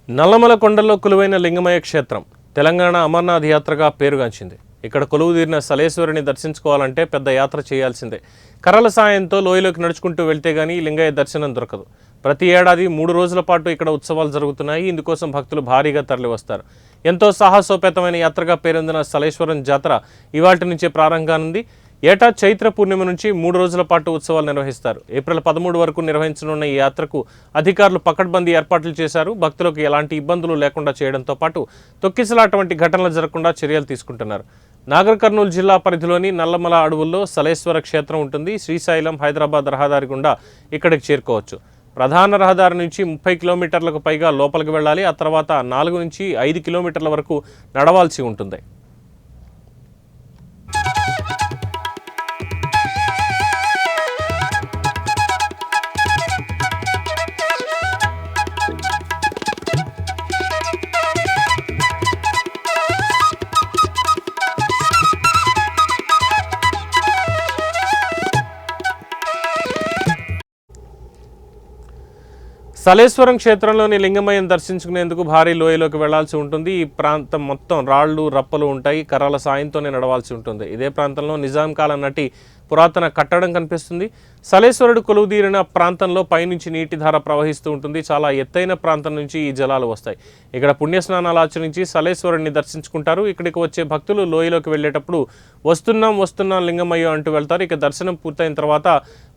నల్లమల కొండల్లో కొలువైన లింగమయ్య క్షేత్రం తెలంగాణ అమర్నాథ్ యాత్రగా పేరుగాంచింది. ఇక్కడ కొలువుదీరిన సలేశ్వరుని దర్శించుకోవాలంటే పెద్ద యాత్ర చేయాల్సిందే. కర్రల సాయంతో లోయలోకి నడుచుకుంటూ వెళ్తే గానీ లింగయ్య దర్శనం దొరకదు. ప్రతి ఏడాది 3 రోజుల పాటు ఇక్కడ ఉత్సవాలు జరుగుతున్నాయి. ఇందుకోసం భక్తులు భారీగా తరలివస్తారు. ఎంతో సాహసోపేతమైన యాత్రగా పేరొందిన సలేశ్వరం జాతర ఇవాల్టి నుంచే ప్రారంభం కానుంది. ఏటా చైత్ర పూర్ణిమ నుంచి 3 రోజుల పాటు ఉత్సవాలు నిర్వహిస్తారు. ఏప్రిల్ 13 వరకు నిర్వహించనున్న ఈ యాత్రకు అధికారులు పకడ్బందీ ఏర్పాట్లు చేశారు. భక్తులకు ఎలాంటి ఇబ్బందులు లేకుండా చేయడంతో పాటు తొక్కిసలాట వంటి ఘటనలు జరగకుండా చర్యలు తీసుకుంటున్నారు. నాగర్ కర్నూలు జిల్లా పరిధిలోని నల్లమల అడవుల్లో సలేశ్వర క్షేత్రం ఉంటుంది. శ్రీశైలం హైదరాబాద్ రహదారి గుండా ఇక్కడికి చేరుకోవచ్చు. ప్రధాన రహదారి నుంచి 30 కిలోమీటర్లకు పైగా లోపలికి వెళ్ళాలి. ఆ తర్వాత 4 నుంచి 5 కిలోమీటర్ల వరకు నడవాల్సి ఉంటుంది. సలేశ్వరం క్షేత్రంలోని లింగమయ్యను దర్శించుకునేందుకు భారీ లోయలోకి వెళ్లాల్సి ఉంటుంది. ఈ ప్రాంతం మొత్తం రాళ్లు రప్పలు ఉంటాయి. కర్రల సాయంతోనే నడవాల్సి ఉంటుంది. ఇదే ప్రాంతంలో నిజాం కాలం నాటి పురాతన కట్టడం కనిపిస్తుంది. సలేశ్వరుడు కొలువుదీరిన ప్రాంతంలో పైనుంచి నీటి ధార ప్రవహిస్తూ ఉంటుంది. చాలా ఎత్తైన ప్రాంతం నుంచి ఈ జలాలు వస్తాయి. ఇక్కడ పుణ్యస్నానాలు ఆచరించి సలేశ్వరుడిని దర్శించుకుంటారు. ఇక్కడికి వచ్చే భక్తులు లోయలోకి వెళ్ళేటప్పుడు వస్తున్నాం లింగమయ్యో అంటూ వెళ్తారు. ఇక దర్శనం పూర్తయిన తర్వాత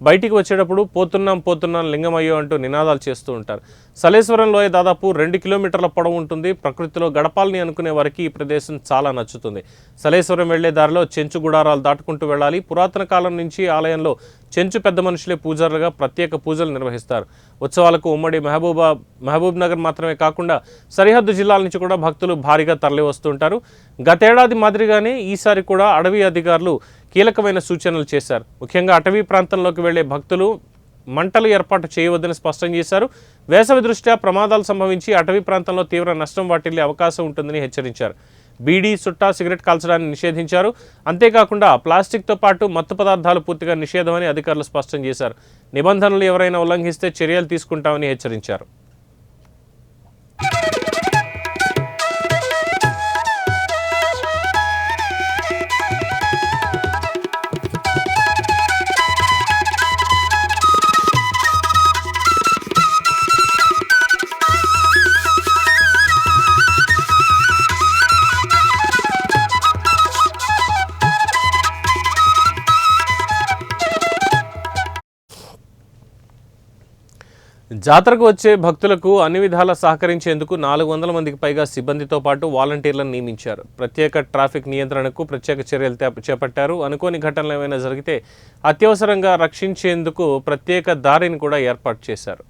బయటికి వచ్చేటప్పుడు పోతున్నాం లింగమయ్యో అంటూ నినాదాలు చేస్తూ ఉంటారు. సలేశ్వరం లోయ దాదాపు 2 కిలోమీటర్ల పొడవు ఉంటుంది. ప్రకృతిలో గడపాలని అనుకునే వారికి ఈ ప్రదేశం చాలా నచ్చుతుంది. సలేశ్వరం వెళ్లే దారిలో చెంచు గుడారాలు దాటుకుంటూ వెళ్ళాలి. పురాతన కాలం నుంచి ఆలయంలో చెంచు పెద్ద మనుషులే పూజారులుగా ప్రత్యేక పూజలు నిర్వహిస్తారు. ఉత్సవాలకు ఉమ్మడి మహబూబ్ నగర్ మాత్రమే కాకుండా సరిహద్దు జిల్లాల నుంచి కూడా భక్తులు భారీగా తరలి వస్తుంటారు. గతేడాది మాదిరిగానే ఈసారి కూడా అటవీ అధికారులు కీలకమైన సూచనలు చేశారు. ముఖ్యంగా అటవీ ప్రాంతంలోకి వెళ్లే భక్తులు మంటలు ఏర్పాటు చేయవద్దని స్పష్టం చేశారు. వేసవి దృష్ట్యా ప్రమాదాలు సంభవించి అటవీ ప్రాంతంలో తీవ్ర నష్టం వాటిల్లే అవకాశం ఉంటుందని హెచ్చరించారు. బీడీ సుట్టా సిగరెట్ కాల్చడాన్ని నిషేధించారు. అంతేకాకుండా ప్లాస్టిక్తో పాటు మత్తు పదార్థాలు పూర్తిగా నిషేధమని అధికారులు స్పష్టం చేశారు. నిబంధనలు ఎవరైనా ఉల్లంఘిస్తే చర్యలు తీసుకుంటామని హెచ్చరించారు. జాతరకు వచ్చే భక్తులకు అన్ని విధాలా సహకరించేందుకు 400 మందికి పైగా సిబ్బందితో పాటు వాలంటీర్లను నియమించారు. ప్రత్యేక ట్రాఫిక్ నియంత్రణకు ప్రత్యేక చర్యలు చేపట్టారు. అనుకోని ఘటనలు ఏమైనా జరిగితే అత్యవసరంగా రక్షించేందుకు ప్రత్యేక దారిని కూడా ఏర్పాటు చేశారు.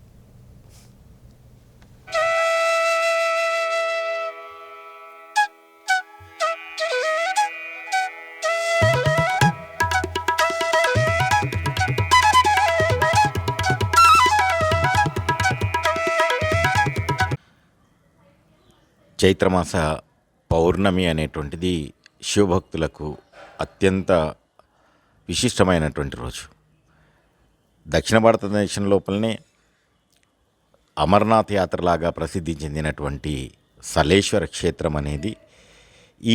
చైత్రమాస పౌర్ణమి అనేటువంటిది శివభక్తులకు అత్యంత విశిష్టమైనటువంటి రోజు. దక్షిణ భారతదేశం లోపలనే అమర్నాథ్ యాత్రలాగా ప్రసిద్ధి చెందినటువంటి సలేశ్వర క్షేత్రం అనేది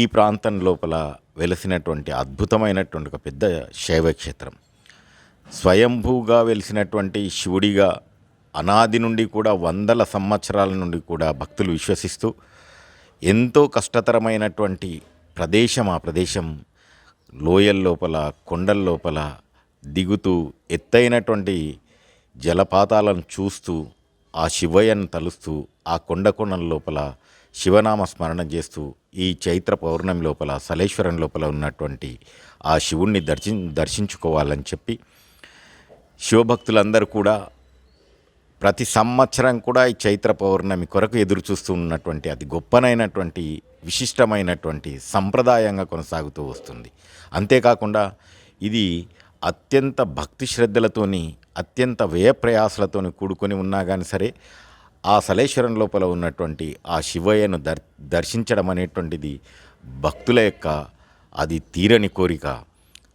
ఈ ప్రాంతం లోపల వెలిసినటువంటి అద్భుతమైనటువంటి ఒక పెద్ద శైవ క్షేత్రం. స్వయంభూగా వెలిసినటువంటి శివుడిగా అనాది నుండి కూడా 100 సంవత్సరాల నుండి కూడా భక్తులు విశ్వసిస్తూ ఎంతో కష్టతరమైనటువంటి ప్రదేశం. ఆ ప్రదేశం లోయల లోపల కొండల లోపల దిగుతూ ఎత్తైనటువంటి జలపాతాలను చూస్తూ ఆ శివయ్యను తలుస్తూ ఆ కొండల లోపల శివనామ స్మరణ చేస్తూ ఈ చైత్ర పౌర్ణమి లోపల సలేశ్వరం లోపల ఉన్నటువంటి ఆ శివుణ్ణి దర్శించుకోవాలని చెప్పి శివభక్తులందరూ కూడా ప్రతి సంవత్సరం కూడా ఈ చైత్ర పౌర్ణమి కొరకు ఎదురు చూస్తూ ఉన్నటువంటి అతి గొప్పనైనటువంటి విశిష్టమైనటువంటి సంప్రదాయంగా కొనసాగుతూ వస్తుంది. అంతేకాకుండా ఇది అత్యంత భక్తి శ్రద్ధలతోని అత్యంత వ్యయప్రయాసలతోని కూడుకొని ఉన్నా కానీ సరే ఆ సలేశ్వరం లోపల ఉన్నటువంటి ఆ శివయ్యను దర్శించడం అనేటువంటిది భక్తుల యొక్క అది తీరని కోరిక.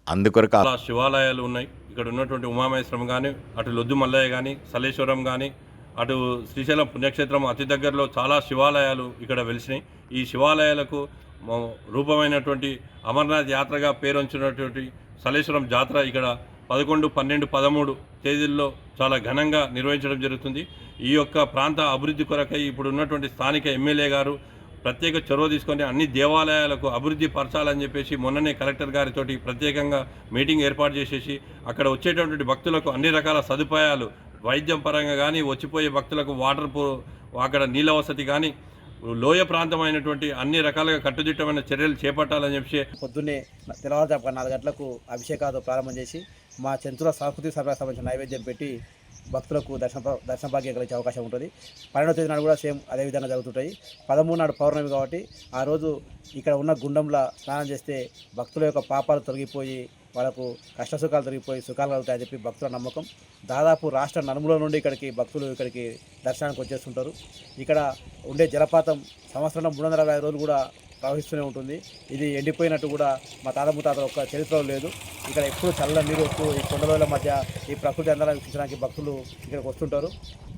అందుకొరకు శివాలయాలు ఉన్నాయి. ఇక్కడ ఉన్నటువంటి ఉమామహేశ్వరం కానీ, అటు లొద్దు మల్లయ్య కానీ, సలేశ్వరం కానీ, అటు శ్రీశైలం పుణ్యక్షేత్రం అతి దగ్గరలో చాలా శివాలయాలు ఇక్కడ వెలిసినాయి. ఈ శివాలయాలకు రూపమైనటువంటి అమర్నాథ్ యాత్రగా పేరొంచినటువంటి సలేశ్వరం జాతర ఇక్కడ 11, 12, 13 తేదీల్లో చాలా ఘనంగా నిర్వహించడం జరుగుతుంది. ఈ యొక్క ప్రాంత అభివృద్ధి కొరకై ఇప్పుడు ఉన్నటువంటి స్థానిక ఎమ్మెల్యే గారు ప్రత్యేక చొరవ తీసుకొని అన్ని దేవాలయాలకు అభివృద్ధి పరచాలని చెప్పేసి మొన్ననే కలెక్టర్ గారితోటి ప్రత్యేకంగా మీటింగ్ ఏర్పాటు చేసేసి అక్కడ వచ్చేటటువంటి భక్తులకు అన్ని రకాల సదుపాయాలు వైద్యం పరంగా కానీ వచ్చిపోయే భక్తులకు అక్కడ నీళ్ళ వసతి కానీ లోయ ప్రాంతమైనటువంటి అన్ని రకాలుగా కట్టుదిట్టమైన చర్యలు చేపట్టాలని చెప్పి పొద్దున్నే తెల్లవారుజామున 4 గంటలకు అభిషేకాలతో ప్రారంభం చేసి మా చెంచుల సాంస్కృతిక సభకు సంబంధించిన నైవేద్యం పెట్టి భక్తులకు దర్శన భాగ్యం కలిగే అవకాశం ఉంటుంది. 12వ తేదీ నాడు కూడా సేమ్ అదే విధంగా జరుగుతుంటాయి. 13 నాడు పౌర్ణమి కాబట్టి ఆ రోజు ఇక్కడ ఉన్న గుండంలో స్నానం చేస్తే భక్తుల యొక్క పాపాలు తొలగిపోయి వాళ్ళకు కష్టసుఖాలు తొలగిపోయి సుఖాలు కలుగుతాయని చెప్పి భక్తుల నమ్మకం. దాదాపు రాష్ట్ర నలుమూల నుండి భక్తులు ఇక్కడికి దర్శనానికి వచ్చేస్తుంటారు. ఇక్కడ ఉండే జలపాతం సంవత్సరంలో 365 రోజులు కూడా ప్రవహిస్తూనే ఉంటుంది. ఇది ఎండిపోయినట్టు కూడా మా తాత ముత్తాతల ఒక చరిత్రలో లేదు. ఇక్కడ ఎప్పుడు చల్ల నీరు వస్తూ ఈ కొండల మధ్య ఈ ప్రకృతి అందాలను వీక్షించడానికి భక్తులు ఇక్కడికి వస్తుంటారు.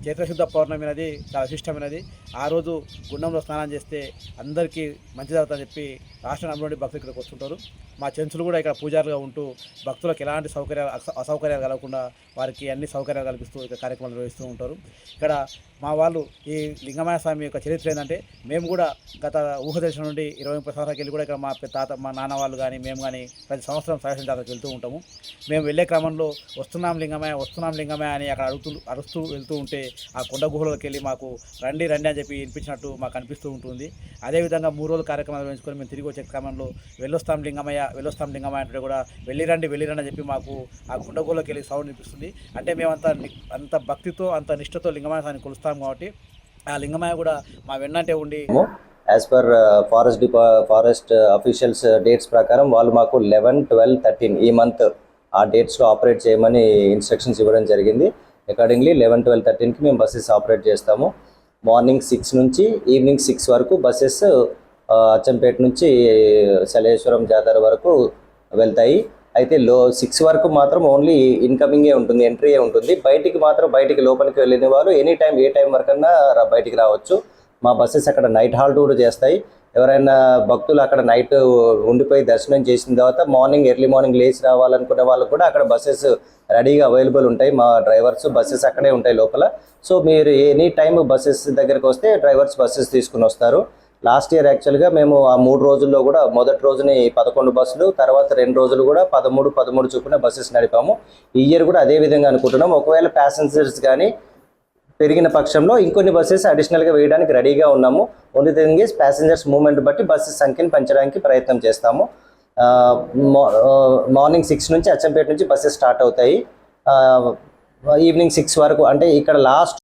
చైత్రశుద్ధ పౌర్ణమి అనేది చాలా విశిష్టమైనది. ఆ రోజు గుండంలో స్నానం చేస్తే అందరికీ మంచి జరుగుతుందని చెప్పి రాష్ట్ర నుండి భక్తులు ఇక్కడికి వస్తుంటారు. మా చెంచులు కూడా ఇక్కడ పూజారులుగా ఉంటూ భక్తులకు ఎలాంటి అసౌకర్యాలు కలగకుండా వారికి అన్ని సౌకర్యాలు కల్పిస్తూ ఇక్కడ కార్యక్రమాలు నిర్వహిస్తూ ఉంటారు. ఇక్కడ మా వాళ్ళు ఈ లింగమయ స్వామి యొక్క చరిత్ర ఏంటంటే మేము కూడా గత ఊహ తెలిసిన నుండి 20-30 సంవత్సరాలకి వెళ్ళి కూడా ఇక్కడ మా నాన్న వాళ్ళు కానీ మేము కానీ ప్రతి సంవత్సరం సహజ జాతరకు వెళ్తూ ఉంటాము. మేము వెళ్ళే క్రమంలో వస్తున్నాం లింగమయ అని అక్కడ అరుస్తూ వెళ్తూ ఉంటే ఆ కొండ గుహలోకి వెళ్ళి మాకు రండి అని చెప్పి వినిపించినట్టు మాకు అనిపిస్తూ ఉంటుంది. అదేవిధంగా 3 రోజుల కార్యక్రమాలు నిర్వహించుకొని మేము తిరిగి వచ్చే క్రమంలో వెళ్ళొస్తాం లింగమయ్య అంటే కూడా వెళ్ళిరండి అని చెప్పి మాకు ఆ కొండ గుహలోకి వెళ్ళి సౌండ్ వినిపిస్తుంది. అంటే మేము అంత భక్తితో అంత నిష్ఠతో లింగమయ స్వామిని కొలుస్తాం కాబట్టి ఆ లింగమయ్య కూడా మా వెన్నంటే ఉండి as per forest officials dates ప్రకారం వాళ్ళు మాకు 11, 12, 13 ఈ మంత్ ఆ డేట్స్లో ఆపరేట్ చేయమని ఇన్స్ట్రక్షన్స్ ఇవ్వడం జరిగింది. అకార్డింగ్లీ 11, 12, 13కి మేము బస్సెస్ ఆపరేట్ చేస్తాము. మార్నింగ్ 6 నుంచి ఈవినింగ్ 6 వరకు బస్సెస్ అచ్చంపేట నుంచి సలేశ్వరం జాతర వరకు వెళ్తాయి. అయితే 6 వరకు మాత్రం ఓన్లీ ఇన్కమింగే ఉంటుంది, ఎంట్రీయే ఉంటుంది. బయటికి లోపలికి వెళ్ళిన వాళ్ళు ఎనీ టైం ఏ టైం వరకన్నా బయటికి రావచ్చు. మా బస్సెస్ అక్కడ నైట్ హాల్ట్ కూడా చేస్తాయి. ఎవరైనా భక్తులు అక్కడ నైట్ ఉండిపోయి దర్శనం చేసిన తర్వాత ఎర్లీ మార్నింగ్ లేచి రావాలనుకునే వాళ్ళకు కూడా అక్కడ బస్సెస్ రెడీగా అవైలబుల్ ఉంటాయి. మా డ్రైవర్స్ బస్సెస్ అక్కడే ఉంటాయి లోపల. సో మీరు ఎనీ టైం బస్సెస్ దగ్గరికి వస్తే డ్రైవర్స్ బస్సెస్ తీసుకుని వస్తారు. లాస్ట్ ఇయర్ యాక్చువల్గా మేము ఆ 3 రోజుల్లో కూడా మొదటి రోజుని 11 బస్సులు, తర్వాత 2 రోజులు కూడా 13 చొప్పున బస్సెస్ నడిపాము. ఈ ఇయర్ కూడా అదే విధంగా అనుకుంటున్నాం. ఒకవేళ ప్యాసింజర్స్ కానీ పెరిగిన పక్షంలో ఇంకొన్ని బస్సెస్ అడిషనల్గా వేయడానికి రెడీగా ఉన్నాము. Only thing is passengers movement బట్టి బస్సెస్ సంఖ్యను పెంచడానికి ప్రయత్నం చేస్తాము. మార్నింగ్ 6 నుంచి అచ్చంపేట నుంచి బస్సెస్ స్టార్ట్ అవుతాయి. ఈవినింగ్ 6 వరకు అంటే ఇక్కడ లాస్ట్